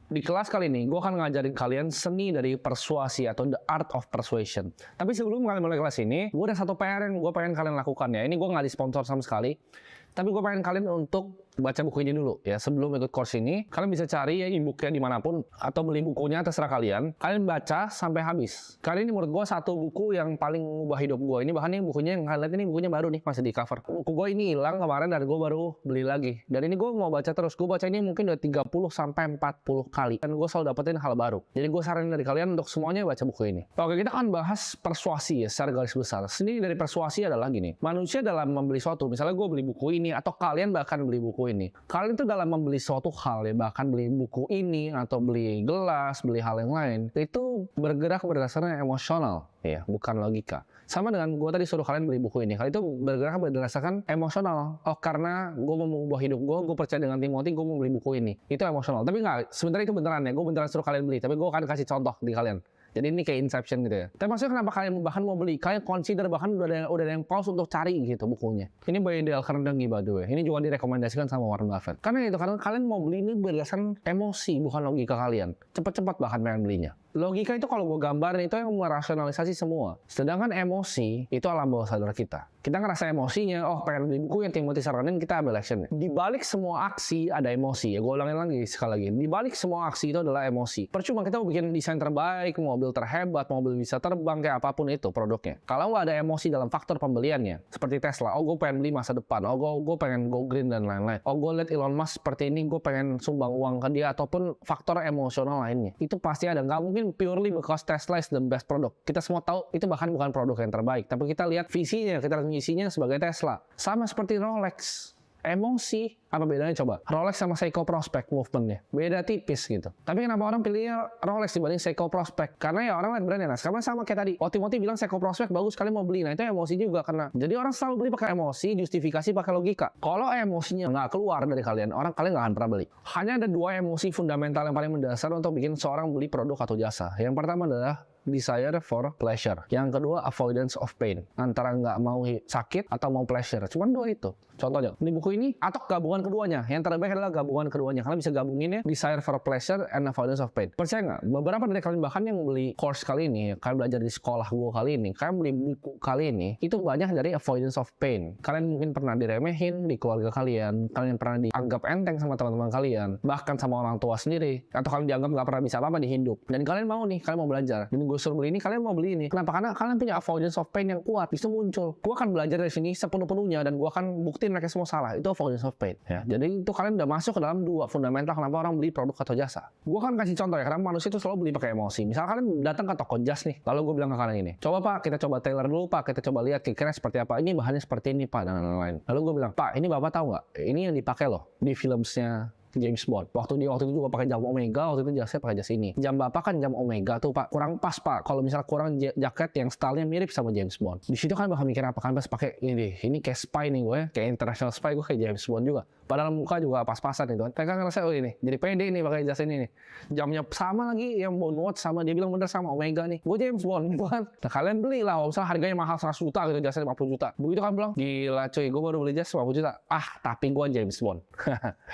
Di kelas kali ini, gue akan ngajarin kalian seni dari persuasi atau the art of persuasion. Tapi sebelum kalian mulai kelas ini, gue ada satu PR yang gue pengen kalian lakukan ya. Ini gue nggak disponsor sama sekali. Tapi gue pengen kalian untuk baca buku ini dulu ya. Sebelum ikut course ini, kalian bisa cari ya e-booknya dimanapun. Atau beli bukunya, terserah kalian. Kalian baca sampai habis. Kali ini menurut gue satu buku yang paling mengubah hidup gue. Ini bahkan bukunya yang kalian lihat ini bukunya baru nih, masih di cover. Buku gue ini hilang kemarin dan gue baru beli lagi. Dan ini gue mau baca terus. Gue baca ini mungkin udah 30 sampai 40 kali. Dan gue selalu dapetin hal baru. Jadi gue saranin dari kalian untuk semuanya baca buku ini. Oke, kita akan bahas persuasi ya secara garis besar. Seni dari persuasi adalah gini. Manusia dalam membeli suatu, misalnya gue beli buku ini atau kalian bahkan beli buku ini. Kalian itu dalam membeli suatu hal ya, bahkan beli buku ini atau beli gelas, beli hal yang lain, itu bergerak berdasarkan emosional ya, bukan logika. Sama dengan gue tadi suruh kalian beli buku ini. Kalian itu bergerak berdasarkan emosional. Oh, karena gue mau mengubah hidup gue percaya dengan Timothy, gue mau beli buku ini. Itu emosional. Tapi nggak, sebenarnya itu beneran ya. Gue beneran suruh kalian beli. Tapi gue akan kasih contoh di kalian. Jadi ini kayak inception gitu ya. Tapi maksudnya kenapa kalian bahkan mau beli? Kalian consider bahkan udah ada yang pause untuk cari gitu bukunya. Ini by Dale Carnegie by the way. Ini juga direkomendasikan sama Warren Buffett. Karena itu, karena kalian mau beli ini berdasarkan emosi, bukan logika kalian. Cepat-cepat bahkan pengen belinya. Logika itu kalau gue gambarin itu yang merasionalisasi semua. Sedangkan emosi itu alam bawah sadar kita. Kita ngerasa emosinya, oh pengen beli buku yang Timothy saranin, kita ambil action. Di balik semua aksi ada emosi. Ya gue ulangin lagi sekali lagi. Di balik semua aksi itu adalah emosi. Percuma kita mau bikin desain terbaik, mobil terhebat, mobil bisa terbang, kayak apapun itu produknya. Kalau nggak ada emosi dalam faktor pembeliannya, seperti Tesla, oh gue pengen beli masa depan, oh gue pengen go green dan lain-lain. Oh gue liat Elon Musk seperti ini, gue pengen sumbang uang ke dia, ataupun faktor emosional lainnya. Itu pasti ada. Nggak mungkin purely because Tesla is the best product. Kita semua tahu itu bahkan bukan produk yang terbaik. Tapi kita lihat visinya, kita lihat misinya sebagai Tesla. Sama seperti Rolex. Emosi, apa bedanya coba? Rolex sama Seiko Prospect movementnya beda tipis gitu. Tapi kenapa orang pilihnya Rolex dibanding Seiko Prospect? Karena ya orang lihat brandnya. Nah, sekarang sama kayak tadi. Timothy bilang Seiko Prospect bagus, kalian mau beli. Nah, itu emosi juga karena jadi orang selalu beli pakai emosi, justifikasi pakai logika. Kalau emosinya nggak keluar dari kalian nggak akan pernah beli. Hanya ada dua emosi fundamental yang paling mendasar untuk bikin seorang beli produk atau jasa. Yang pertama adalah desire for pleasure. Yang kedua, avoidance of pain. Antara nggak mau sakit atau mau pleasure. Cuman dua itu. Contohnya, di buku ini atau gabungan keduanya. Yang terbaik adalah gabungan keduanya. Kalian bisa gabunginnya desire for pleasure and avoidance of pain. Percaya nggak? Beberapa dari kalian bahkan yang beli course kali ini, kalian belajar di sekolah gue kali ini, kalian beli buku kali ini, itu banyak dari avoidance of pain. Kalian mungkin pernah diremehin di keluarga kalian. Kalian pernah dianggap enteng sama teman-teman kalian. Bahkan sama orang tua sendiri. Atau kalian dianggap nggak pernah bisa apa-apa di hidup. Dan kalian mau nih, kalian mau belajar. Dan gue suruh beli ini, kalian mau beli ini. Kenapa? Karena kalian punya avoidance of pain yang kuat. Bisa muncul. Gue akan belajar dari sini sepenuh-penuhnya dan gue akan buktiin mereka semua salah. Itu avoidance of pain. Ya, jadi itu kalian udah masuk ke dalam dua fundamental kenapa orang beli produk atau jasa. Gue akan kasih contoh ya, karena manusia itu selalu beli pakai emosi. Misal kalian datang ke toko jas nih, lalu gue bilang ke kalian ini, coba pak, kita coba tailor dulu pak, kita coba lihat kira-kira seperti apa. Ini bahannya seperti ini pak, dan lain-lain. Lalu gue bilang, pak, ini bapak tahu nggak? Ini yang dipakai loh di filmnya James Bond. Waktu itu juga pakai jam Omega, waktu itu jasnya pakai jas ini. Jam bapak kan jam Omega tuh pak, kurang pas pak. Kalau misalnya kurang jaket yang stylenya mirip sama James Bond. Di situ kan bakal mikir apa kan pas pakai ini kayak spy nih gue ya, kayak international spy, gue kayak James Bond juga. Padahal muka juga pas-pasan itu. Tapi kan ngerasa oh ini, jadi pede nih pakai jas ini nih. Jamnya sama lagi, yang Bond Watch sama, dia bilang bener sama Omega nih. Gue James Bond bukan. Nah kalian beli lah, misalnya harganya mahal 100 juta gitu, jasnya 50 juta. Begitu kan bilang, gila cuy, gue baru beli jas 50 juta. Ah tapi gue James Bond.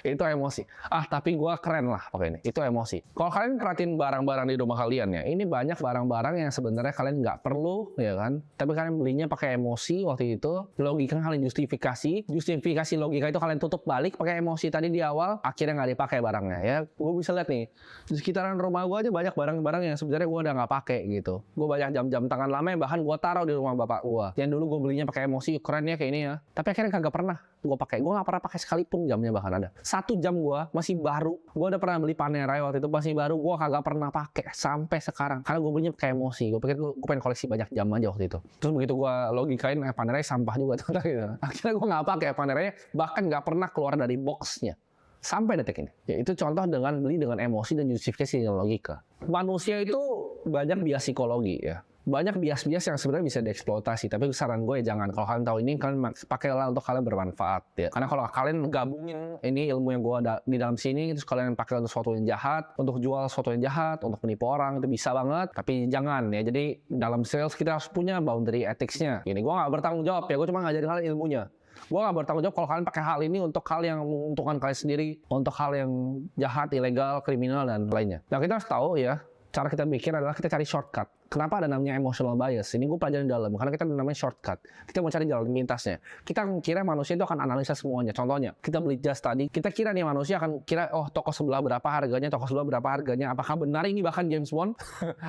Itu emosi. Ah tapi gue keren lah pakai ini. Itu emosi. Kalau kalian perhatiin barang-barang di rumah kalian ya, ini banyak barang-barang yang sebenarnya kalian nggak perlu ya kan, tapi kalian belinya pakai emosi waktu itu. Logika kalian justifikasi logika itu kalian tutup balik pakai emosi tadi di awal, akhirnya nggak dipakai barangnya ya. Gue bisa lihat nih di sekitaran rumah gue aja banyak barang-barang yang sebenarnya gue udah nggak pakai gitu. Gue banyak jam-jam tangan lama yang bahkan gue taruh di rumah bapak gue, yang dulu gue belinya pakai emosi, keren ya kayak ini ya, tapi akhirnya kagak pernah gue pakai. Gue nggak pernah pakai sekalipun, jamnya bahkan ada 1 jam gue masih baru. Gue udah pernah beli Panerai waktu itu masih baru, gue kagak pernah pakai sampai sekarang karena gue belinya pakai emosi. Gue pikir gue pengen koleksi banyak jam aja waktu itu. Terus begitu gue logikain Panerai sampah juga tuh gitu. Akhirnya gue nggak pakai Panerai, bahkan nggak pernah keluar dari boxnya sampai detik ini. Ya, itu contoh dengan beli dengan emosi dan justifikasi dengan logika. Manusia itu banyak bias psikologi ya. Banyak bias-bias yang sebenarnya bisa dieksploitasi, tapi saran gue ya jangan. Kalau kalian tahu ini, kalian pakailah untuk kalian bermanfaat ya. Karena kalau kalian gabungin ini ilmu yang gue ada di dalam sini, terus kalian pakai untuk sesuatu yang jahat, untuk jual sesuatu yang jahat, untuk menipu orang, itu bisa banget. Tapi jangan ya. Jadi dalam sales kita harus punya boundary ethics-nya. Gini, gue nggak bertanggung jawab ya, gue cuma ngajarin kalian ilmunya. Gue nggak bertanggung jawab kalau kalian pakai hal ini untuk hal yang menguntungkan kalian sendiri, untuk hal yang jahat, ilegal, kriminal, dan lainnya. Nah, kita harus tahu ya, cara kita mikir adalah kita cari shortcut. Kenapa ada namanya emotional bias? Ini gue pelajarin dalam, karena kita ada namanya shortcut. Kita mau cari jalan pintasnya. Kita kira manusia itu akan analisa semuanya. Contohnya, kita beli jas tadi, kita kira nih manusia akan kira, oh toko sebelah berapa harganya, apakah benar ini bahkan James Bond?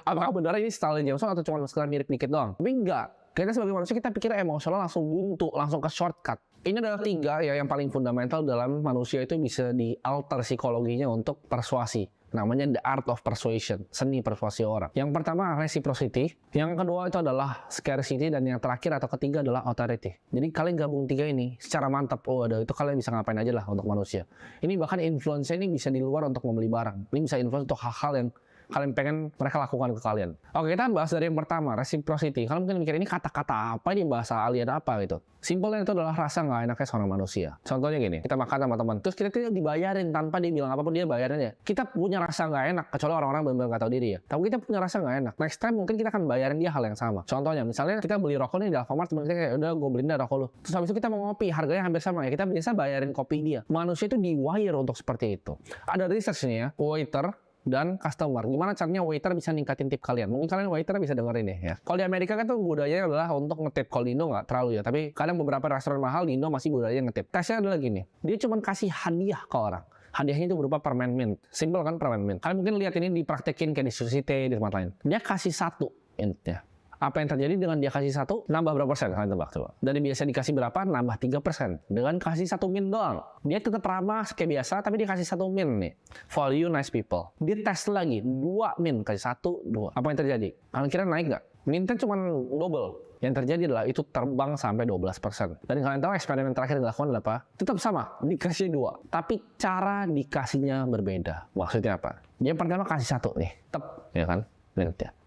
Apakah benar ini style James Bond atau cuma sekedar mirip dikit doang? Tapi enggak. Kita sebagai manusia kita pikir emosional langsung buntu, langsung ke shortcut. Ini adalah 3 ya yang paling fundamental dalam manusia itu bisa dialter psikologinya untuk persuasi. Namanya the art of persuasion, seni persuasi orang. Yang pertama reciprocity, yang kedua itu adalah scarcity, dan yang terakhir atau ketiga adalah authority. Jadi kalian gabung 3 ini secara mantap, oh ada itu kalian bisa ngapain aja lah untuk manusia. Ini bahkan influence ini bisa di luar untuk membeli barang. Ini bisa influence untuk hal-hal yang kalian pengen mereka lakukan ke kalian. Oke, kita bahas dari yang pertama, reciprocity. Kalian mungkin mikir ini kata-kata apa, ini bahasa alien apa gitu. Simpelnya itu adalah rasa nggak enaknya seorang manusia. Contohnya gini, kita makan sama teman, terus kita tidak dibayarin tanpa dia bilang apapun, dia bayarin aja. Kita punya rasa nggak enak, kecuali orang-orang benar-benar nggak tahu diri ya. Tapi kita punya rasa nggak enak. Next time mungkin kita akan bayarin dia hal yang sama. Contohnya, misalnya kita beli rokok nih di Alfamart, teman kita kayak, udah gue beliin dah rokok lu. Terus habis itu kita mau ngopi, harganya hampir sama ya. Kita biasa bayarin kopi dia. Manusia itu di-wire untuk seperti itu. Ada research nih ya, waiter dan customer. Gimana caranya waiter bisa ningkatin tip kalian? Mungkin kalian waiter bisa dengerin nih ya. Kalau di Amerika kan tuh budayanya adalah untuk ngetip. Kalau di Indo nggak terlalu ya. Tapi kadang beberapa restoran mahal di Indo masih budayanya ngetip. Tesnya adalah gini. Dia cuma kasih hadiah ke orang. Hadiahnya itu berupa permen mint. Simple kan permen mint. Kalian mungkin lihat ini dipraktekin kayak di Sushi Tei, di tempat lain. Dia kasih 1 mintnya. Apa yang terjadi dengan dia kasih 1, nambah berapa persen? Kalian tebak coba. Dari biasa dikasih berapa, nambah 3%. Dengan kasih 1 mint doang. Dia tetap ramah kayak biasa, tapi dia kasih 1 mint nih. For you nice people. Dia tes lagi, 2 mint, kasih 1, 2. Apa yang terjadi? Kalian kira naik nggak? Mintnya cuma double. Yang terjadi adalah itu terbang sampai 12%. Dan kalian tahu eksperimen terakhir yang dilakukan adalah apa? Tetap sama, dikasih 2. Tapi cara dikasihnya berbeda. Maksudnya apa? Dia pertama kasih 1 nih. Tep, ya kan?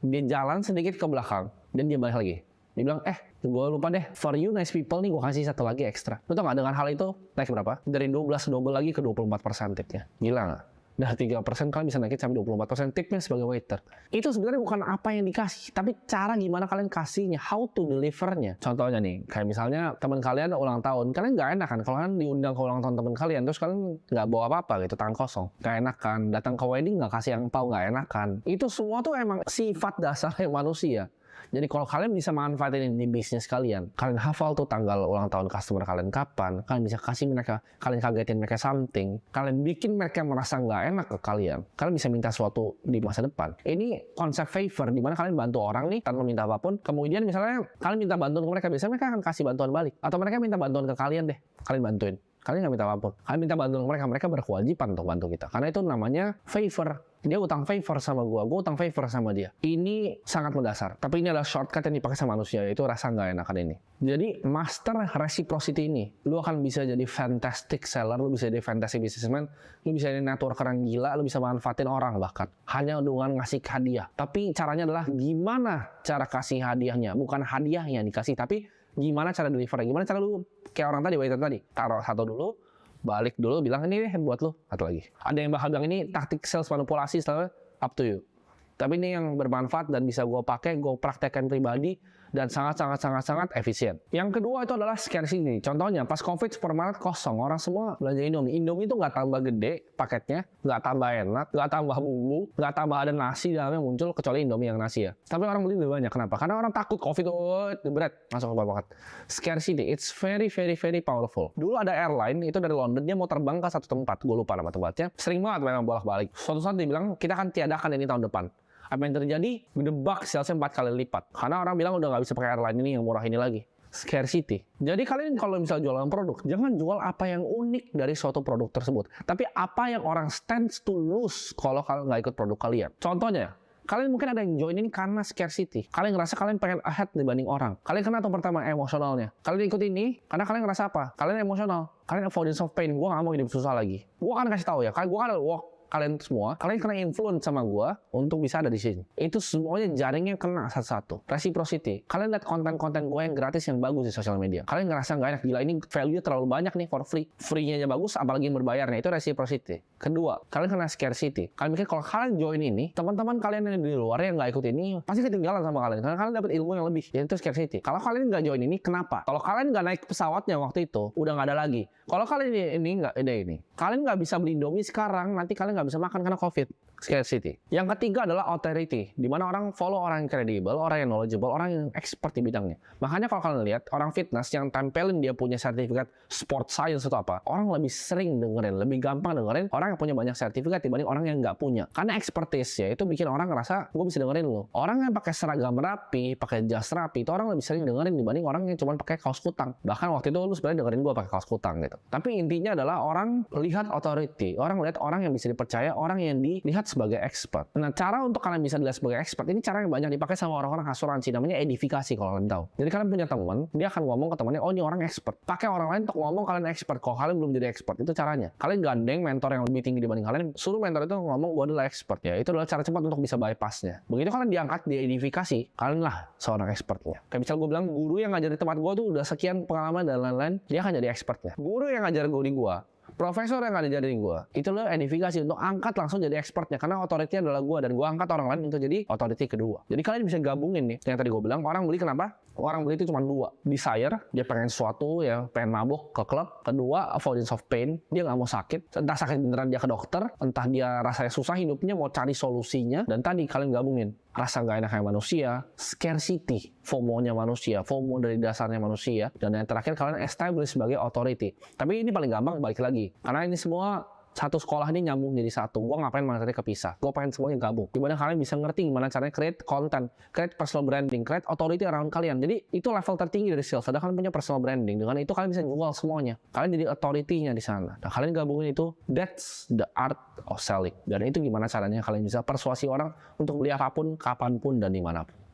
Dia jalan sedikit ke belakang. Dan dia balik lagi. Dia bilang, gue lupa deh. For you nice people nih, gue kasih 1 lagi ekstra. Lu tau gak dengan hal itu naik berapa? Dari 12 double lagi ke 24% tipnya. Gila gak? Dari 3% kalian bisa naikin sampai 24% tipnya sebagai waiter. Itu sebenarnya bukan apa yang dikasih, tapi cara gimana kalian kasihnya, how to delivernya. Contohnya nih, kayak misalnya teman kalian ulang tahun, kalian nggak enak kan kalau kalian diundang ke ulang tahun teman kalian, terus kalian nggak bawa apa-apa gitu, tangan kosong. Nggak enak kan, datang ke wedding nggak kasih angpau, nggak enak kan. Itu semua tuh emang sifat dasarnya manusia. Jadi kalau kalian bisa manfaatin ini di bisnis kalian hafal tuh tanggal ulang tahun customer kalian kapan, kalian bisa kasih mereka, kalian kagetin mereka something, kalian bikin mereka merasa nggak enak ke kalian bisa minta sesuatu di masa depan. Ini konsep favor, di mana kalian bantu orang nih tanpa minta apapun, kemudian misalnya kalian minta bantuan ke mereka, biasanya mereka akan kasih bantuan balik, atau mereka minta bantuan ke kalian deh, kalian bantuin. Kalian nggak minta apapun, kalian minta bantuan ke mereka, mereka berkewajiban untuk bantu kita, karena itu namanya favor. Dia utang favor sama gue utang favor sama dia. Ini sangat mendasar, tapi ini adalah shortcut yang dipakai sama manusia, yaitu rasa nggak enakan ini. Jadi master reciprocity ini, lu akan bisa jadi fantastic seller, lu bisa jadi fantastic businessman, lu bisa jadi networker yang gila, lu bisa manfaatin orang bahkan hanya dengan ngasih hadiah. Tapi caranya adalah gimana cara kasih hadiahnya, bukan hadiah yang dikasih, tapi gimana cara deliver, gimana cara lu kayak orang tadi, waiter tadi, taruh 1 dulu, balik dulu, bilang ini deh buat lu, atau lagi. Ada yang bakal bilang ini taktik sales manipulasi, setelah up to you. Tapi ini yang bermanfaat dan bisa gue pakai, gue praktekkan pribadi, dan sangat efisien. Yang kedua itu adalah scarcity. Contohnya pas COVID supermarket kosong, orang semua belanja Indomie. Indomie itu nggak tambah gede paketnya, nggak tambah enak, nggak tambah bumbu, nggak tambah ada nasi dalamnya muncul, kecuali Indomie yang nasi ya. Tapi orang beli lebih banyak. Kenapa? Karena orang takut COVID, berat masuk ke supermarket. Scarcity, it's very powerful. Dulu ada airline itu dari London, dia mau terbang ke satu tempat, gue lupa nama tempatnya. Sering banget memang bolak-balik. Suatu saat dia bilang kita akan tiadakan ini tahun depan. Apa yang terjadi? Gedebak salesnya 4 kali lipat. Karena orang bilang udah nggak bisa pakai airline ini yang murah ini lagi. Scarcity. Jadi kalian kalau misal jualan produk, jangan jual apa yang unik dari suatu produk tersebut. Tapi apa yang orang stands to lose kalau kalian nggak ikut produk kalian. Contohnya, kalian mungkin ada yang join ini karena scarcity. Kalian ngerasa kalian pengen ahead dibanding orang. Kalian kena tuh pertama emosionalnya. Kalian ikut ini karena kalian ngerasa apa? Kalian emosional. Kalian avoidance of pain. Gue nggak mau hidup susah lagi. Gue akan kasih tahu ya. Gue kan kalian semua, kalian kena influence sama gue untuk bisa ada di sini. Itu semuanya jaringnya kena satu-satu. Reciprocity. Kalian lihat konten-konten gue yang gratis yang bagus di sosial media. Kalian ngerasa nggak enak, gila ini value terlalu banyak nih for free. Free-nya aja bagus, apalagi yang berbayarnya. Itu reciprocity. Kedua, kalian kena scarcity. Kalian mikir kalau kalian join ini, teman-teman kalian yang di luar yang nggak ikut ini pasti ketinggalan sama kalian. Karena kalian dapat ilmu yang lebih. Jadi itu scarcity. Kalau kalian nggak join ini, kenapa? Kalau kalian nggak naik pesawatnya waktu itu, udah nggak ada lagi. Kalau kalian kalian nggak bisa beli Indomie sekarang, nanti kalian nggak bisa makan karena COVID. Scarcity. Yang ketiga adalah authority, di mana orang follow orang yang kredibel, orang yang knowledgeable, orang yang expert di bidangnya. Makanya kalau kalian lihat orang fitness yang tempelin dia punya sertifikat sport science atau apa, orang lebih sering dengerin, lebih gampang dengerin orang yang punya banyak sertifikat dibanding orang yang nggak punya. Karena expertise ya itu bikin orang ngerasa gue bisa dengerin lo. Orang yang pakai seragam rapi, pakai jas rapi, itu orang lebih sering dengerin dibanding orang yang cuma pakai kaos kutang. Bahkan waktu itu lu sebenarnya dengerin gue pakai kaos kutang gitu. Tapi intinya adalah orang lihat authority, orang lihat orang yang bisa dipercaya, orang yang dilihat sebagai expert. Nah, cara untuk kalian bisa dilihat sebagai expert ini cara yang banyak dipakai sama orang-orang asuransi, namanya edifikasi kalau kalian tahu. Jadi kalian punya teman, dia akan ngomong ke temannya, oh ini orang expert. Pakai orang lain untuk ngomong kalian expert. Kalau kalian belum jadi expert, itu caranya. Kalian gandeng mentor yang lebih tinggi dibanding kalian, suruh mentor itu ngomong gue adalah expert ya. Itu adalah cara cepat untuk bisa bypassnya. Begitu kalian diangkat di edifikasi, kalian lah seorang expertnya. Kayak misal gue bilang guru yang ngajar di tempat gue tuh udah sekian pengalaman dan lain-lain, dia akan jadi expertnya. Guru yang ngajar gue di gue, profesor yang ada jadi gue, itu loh edifikasi untuk angkat langsung jadi expertnya karena otoritinya adalah gue dan gue angkat orang lain untuk jadi otoriti kedua. Jadi kalian bisa gabungin nih yang tadi gue bilang, orang beli kenapa? Orang beli itu cuma dua, desire, dia pengen sesuatu ya, pengen mabuk ke klub. Kedua, avoidance of pain, dia nggak mau sakit, entah sakit beneran dia ke dokter, entah dia rasanya susah hidupnya mau cari solusinya. Dan tadi kalian gabungin rasa nggak enaknya manusia, scarcity, FOMO-nya manusia, FOMO dari dasarnya manusia, dan yang terakhir kalian establish sebagai authority. Tapi ini paling gampang balik lagi, karena ini semua satu sekolah ini nyambung jadi satu. Gue ngapain materi kepisah. Gue pengen semuanya gabung. Gimana kalian bisa ngerti gimana caranya create content, create personal branding, create authority around kalian. Jadi itu level tertinggi dari sales. Padahal kalian punya personal branding. Dengan itu kalian bisa jual semuanya. Kalian jadi authority-nya di sana. Nah, kalian gabungin itu. That's the art of selling. Dan itu gimana caranya kalian bisa persuasi orang untuk beli apapun, kapanpun, dan dimanapun.